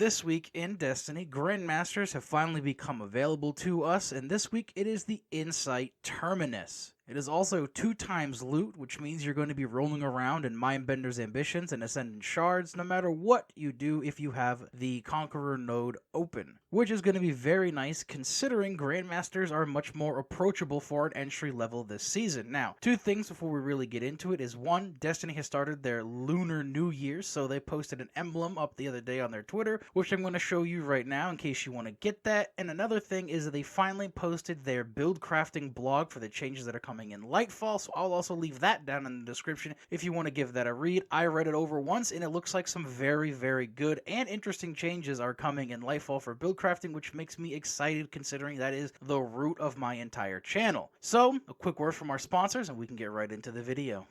This week in Destiny, Grandmasters have finally become available to us, and this week it is the Insight Terminus. It is also 2 times loot, which means you're going to be rolling around in Mindbenders Ambitions and Ascendant Shards no matter what you do if you have the Conqueror node open, which is going to be very nice considering Grandmasters are much more approachable for an entry level this season. Now, 2 things before we really get into it is 1, Destiny has started their Lunar New Year, so they posted an emblem up the other day on their Twitter, which I'm going to show you right now in case you want to get that. And another thing is that they finally posted their build crafting blog for the changes that are coming in LIGHTFALL, so I'll also leave that down in the description if you want to give that a read. I read it over once, and it looks like some very, very good and interesting changes are coming in LIGHTFALL for build crafting, which makes me excited considering that is the root of my entire channel. So, a quick word from our sponsors, and we can get right into the video.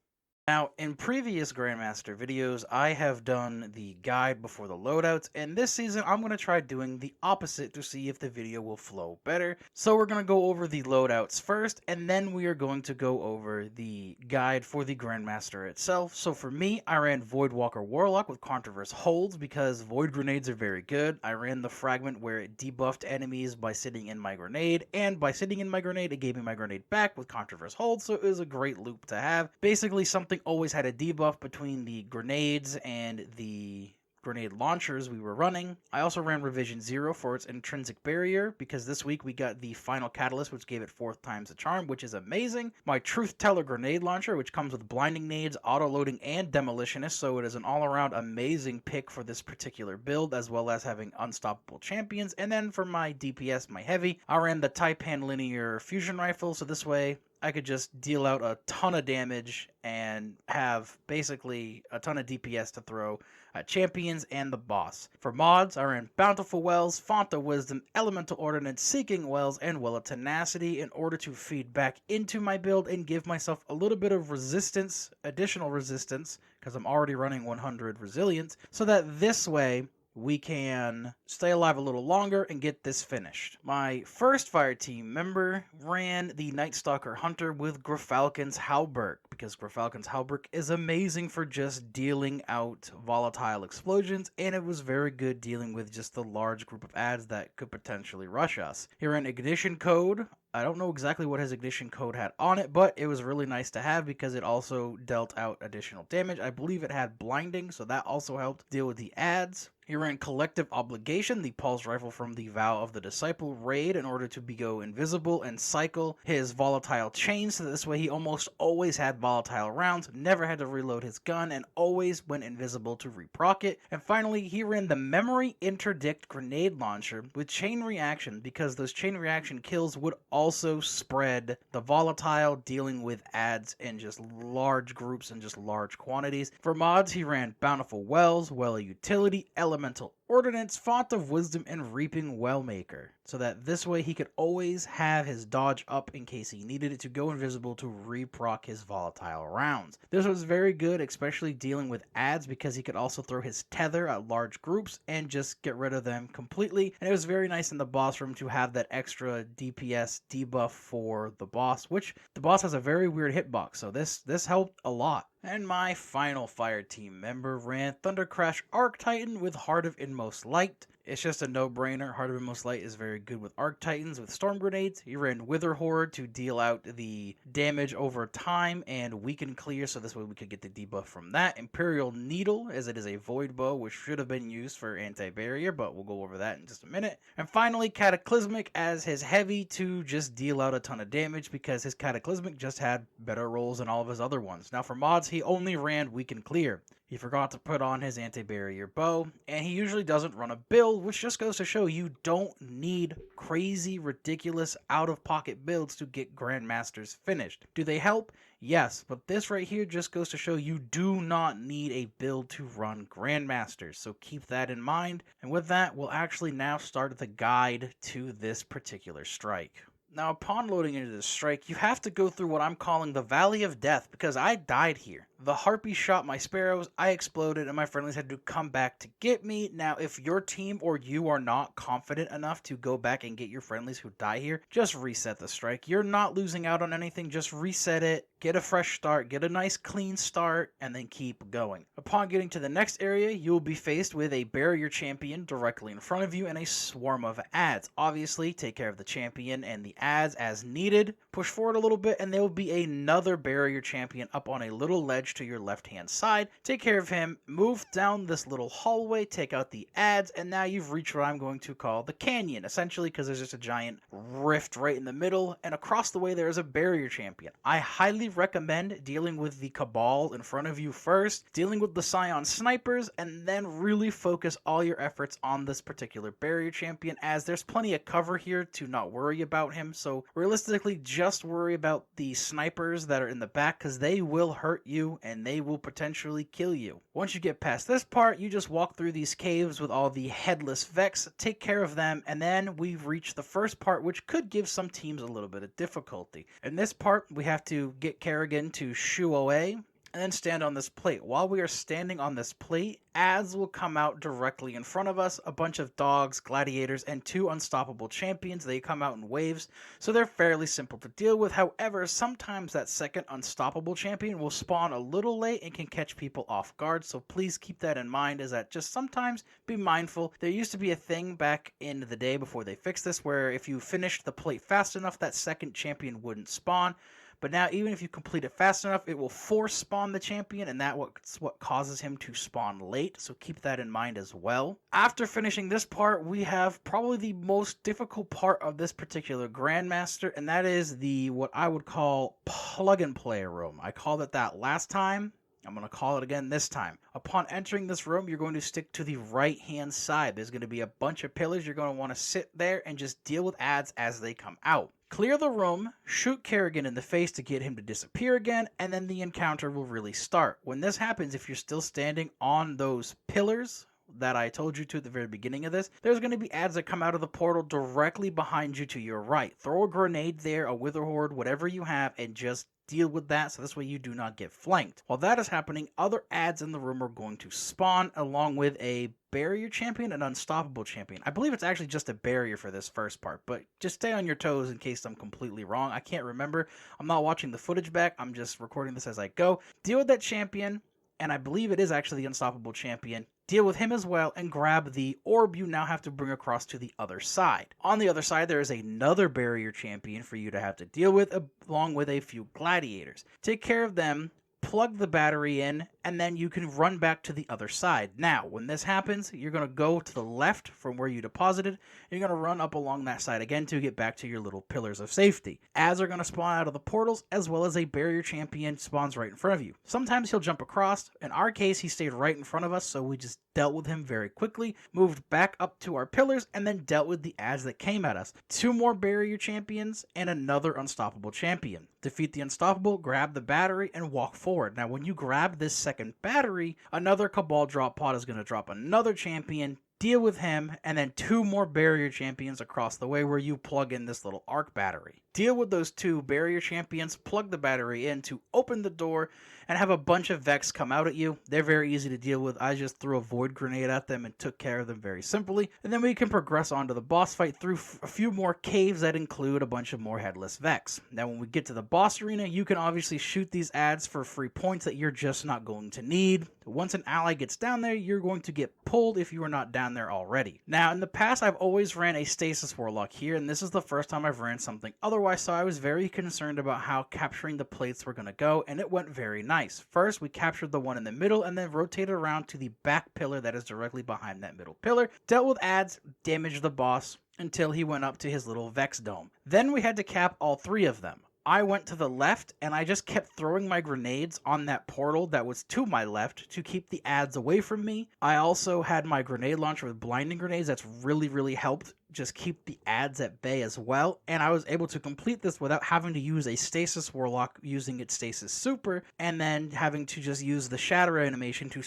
Now, in previous Grandmaster videos, I have done the guide before the loadouts, and this season I'm going to try doing the opposite to see if the video will flow better. So we're going to go over the loadouts first, and then we are going to go over the guide for the Grandmaster itself. So for me, I ran Voidwalker Warlock with Controverse Holds because Void Grenades are very good. I ran the Fragment where it debuffed enemies by sitting in my grenade, and by sitting in my grenade, it gave me my grenade back with Controverse Holds, so it was a great loop to have. Basically, something always had a debuff between the grenades and the grenade launchers we were running. I also ran Revision 0 for its intrinsic barrier because this week we got the final catalyst which gave it 4 times the charm, which is amazing. My Truth Teller grenade launcher, which comes with blinding nades, auto-loading, and demolitionist, so it is an all-around amazing pick for this particular build, as well as having unstoppable champions. And then for my DPS, my heavy, I ran the Taipan linear fusion rifle, so this way I could just deal out a ton of damage and have basically a ton of DPS to throw at champions and the boss. For mods, I ran Bountiful Wells, Font of Wisdom, Elemental Ordnance, Seeking Wells, and Well of Tenacity in order to feed back into my build and give myself a little bit of resistance, additional resistance, because I'm already running 100 resilience, so that this way we can stay alive a little longer and get this finished. My first fire team member ran the Night Stalker Hunter with Grafalcon's Halberg, because Grafalcon's Halberg is amazing for just dealing out volatile explosions, and it was very good dealing with just the large group of adds that could potentially rush us. He ran Ignition Code. I don't know exactly what his Ignition Code had on it, but it was really nice to have because it also dealt out additional damage. I believe it had blinding, so that also helped deal with the adds. He ran Collective Obligation, the pulse rifle from the Vow of the Disciple raid, in order to go invisible and cycle his volatile chain, so this way he almost always had volatile rounds, never had to reload his gun, and always went invisible to reproc it. And finally, he ran the Memory Interdict grenade launcher with chain reaction, because those chain reaction kills would also spread the volatile, dealing with adds in just large groups and just large quantities. For mods, he ran Bountiful Wells, Well of Utility, Elemental Ordnance, Font of Wisdom, and Reaping Wellmaker, so that this way he could always have his dodge up in case he needed it to go invisible to reproc his volatile rounds. This was very good, especially dealing with adds, because he could also throw his tether at large groups and just get rid of them completely. And it was very nice in the boss room to have that extra DPS debuff for the boss, which the boss has a very weird hitbox, so this helped a lot. And my final fire team member ran Thundercrash Arc Titan with Heart of Inmost Light. It's just a no-brainer. Heart of Inmost Light is very good with Arc Titans with Storm Grenades. He ran Wither Horde to deal out the damage over time and Weaken Clear, so this way we could get the debuff from that. Imperial Needle, as it is a Void Bow, which should have been used for anti-barrier, but we'll go over that in just a minute. And finally, Cataclysmic as his heavy to just deal out a ton of damage, because his Cataclysmic just had better rolls than all of his other ones. Now for mods, he only ran Weaken Clear. He forgot to put on his anti-barrier bow, and he usually doesn't run a build, which just goes to show you don't need crazy, ridiculous, out-of-pocket builds to get Grandmasters finished. Do they help? Yes, but this right here just goes to show you do not need a build to run Grandmasters, so keep that in mind. And with that, we'll actually now start the guide to this particular strike. Now, upon loading into this strike, you have to go through what I'm calling the Valley of Death, because I died here. The harpy shot my sparrows, I exploded, and my friendlies had to come back to get me. Now, if your team or you are not confident enough to go back and get your friendlies who die here, just reset the strike. You're not losing out on anything, just reset it, get a fresh start, get a nice clean start, and then keep going. Upon getting to the next area, you will be faced with a barrier champion directly in front of you and a swarm of adds. Obviously, take care of the champion and the adds as needed. Push forward a little bit, and there will be another barrier champion up on a little ledge to your left-hand side. Take care of him, move down this little hallway, take out the adds, and now you've reached what I'm going to call the canyon, essentially because there's just a giant rift right in the middle, and across the way there is a barrier champion. I highly recommend dealing with the Cabal in front of you first, dealing with the Scion snipers, and then really focus all your efforts on this particular barrier champion, as there's plenty of cover here to not worry about him. So realistically, just worry about the snipers that are in the back, because they will hurt you and they will potentially kill you. Once you get past this part, you just walk through these caves with all the headless Vex, take care of them, and then we've reached the first part, which could give some teams a little bit of difficulty. In this part, we have to get Kerrigan to shoo away and then stand on this plate. While we are standing on this plate, adds will come out directly in front of us, a bunch of dogs, gladiators, and 2 unstoppable champions. They come out in waves, so they're fairly simple to deal with. However, sometimes that second unstoppable champion will spawn a little late and can catch people off guard, so please keep that in mind, is that just sometimes be mindful. There used to be a thing back in the day before they fixed this where if you finished the plate fast enough, that second champion wouldn't spawn. But now, even if you complete it fast enough, it will force spawn the champion, and that's what causes him to spawn late, so keep that in mind as well. After finishing this part, we have probably the most difficult part of this particular Grandmaster, and that is what I would call plug-and-play room. I called it that last time. I'm going to call it again this time. Upon entering this room, you're going to stick to the right-hand side. There's going to be a bunch of pillars. You're going to want to sit there and just deal with adds as they come out. Clear the room, shoot Kerrigan in the face to get him to disappear again, and then the encounter will really start. When this happens, if you're still standing on those pillars that I told you to at the very beginning of this, there's going to be adds that come out of the portal directly behind you to your right. Throw a grenade there, a wither horde, whatever you have, and just deal with that, so this way you do not get flanked. While that is happening, other adds in the room are going to spawn, along with a barrier champion and unstoppable champion. I believe it's actually just a barrier for this first part, but just stay on your toes in case I'm completely wrong. I can't remember. I'm not watching the footage back. I'm just recording this as I go. Deal with that champion, and I believe it is actually the unstoppable champion. Deal with him as well and grab the orb you now have to bring across to the other side. On the other side, there is another barrier champion for you to have to deal with, along with a few gladiators. Take care of them, plug the battery in, and then you can run back to the other side. Now, when this happens, you're going to go to the left from where you deposited. You're going to run up along that side again to get back to your little pillars of safety. Adds are going to spawn out of the portals, as well as a barrier champion spawns right in front of you. Sometimes he'll jump across. In our case, he stayed right in front of us, so we just dealt with him very quickly, moved back up to our pillars, and then dealt with the adds that came at us. 2 more barrier champions and another unstoppable champion. Defeat the unstoppable, grab the battery, and walk forward. Now, when you grab this second battery, another Cabal drop pod is going to drop another champion. Deal with him, and then 2 more barrier champions across the way where you plug in this little arc battery. Deal with those 2 barrier champions, plug the battery in to open the door, and have a bunch of Vex come out at you. They're very easy to deal with. I just threw a void grenade at them and took care of them very simply. And then we can progress on to the boss fight through a few more caves that include a bunch of more headless Vex. Now when we get to the boss arena, you can obviously shoot these adds for free points that you're just not going to need. Once an ally gets down there, you're going to get pulled if you are not down there already. Now in the past, I've always ran a Stasis Warlock here, and this is the first time I've ran something otherwise, so I was very concerned about how capturing the plates were going to go, and it went very nice. First, we captured the one in the middle and then rotated around to the back pillar that is directly behind that middle pillar, dealt with adds, damaged the boss until he went up to his little Vex dome. Then we had to cap all 3 of them. I went to the left and I just kept throwing my grenades on that portal that was to my left to keep the adds away from me. I also had my grenade launcher with blinding grenades. That's really helped just keep the adds at bay as well. And I was able to complete this without having to use a Stasis Warlock using its Stasis Super and then having to just use the Shatter animation to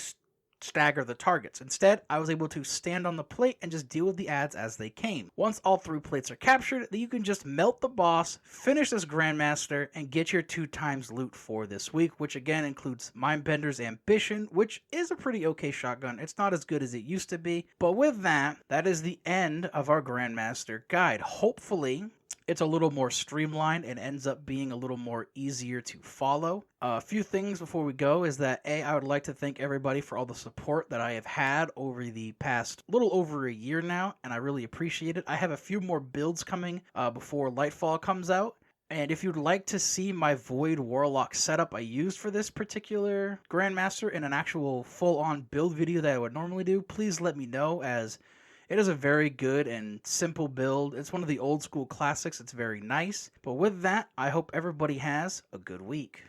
stagger the targets. Instead, I was able to stand on the plate and just deal with the ads as they came. Once all 3 plates are captured, then you can just melt the boss, finish this Grandmaster, and get your 2 times loot for this week, which again includes Mindbenders Ambition, which is a pretty okay shotgun. It's not as good as it used to be, but with that, that is the end of our Grandmaster guide. Hopefully, it's a little more streamlined and ends up being a little more easier to follow. A few things before we go is that I would like to thank everybody for all the support that I have had over the past little over a year now, and I really appreciate it. I have a few more builds coming before LIGHTFALL comes out. And if you'd like to see my Void Warlock setup I used for this particular Grandmaster in an actual full-on build video that I would normally do, please let me know, as it is a very good and simple build. It's one of the old school classics. It's very nice. But with that, I hope everybody has a good week.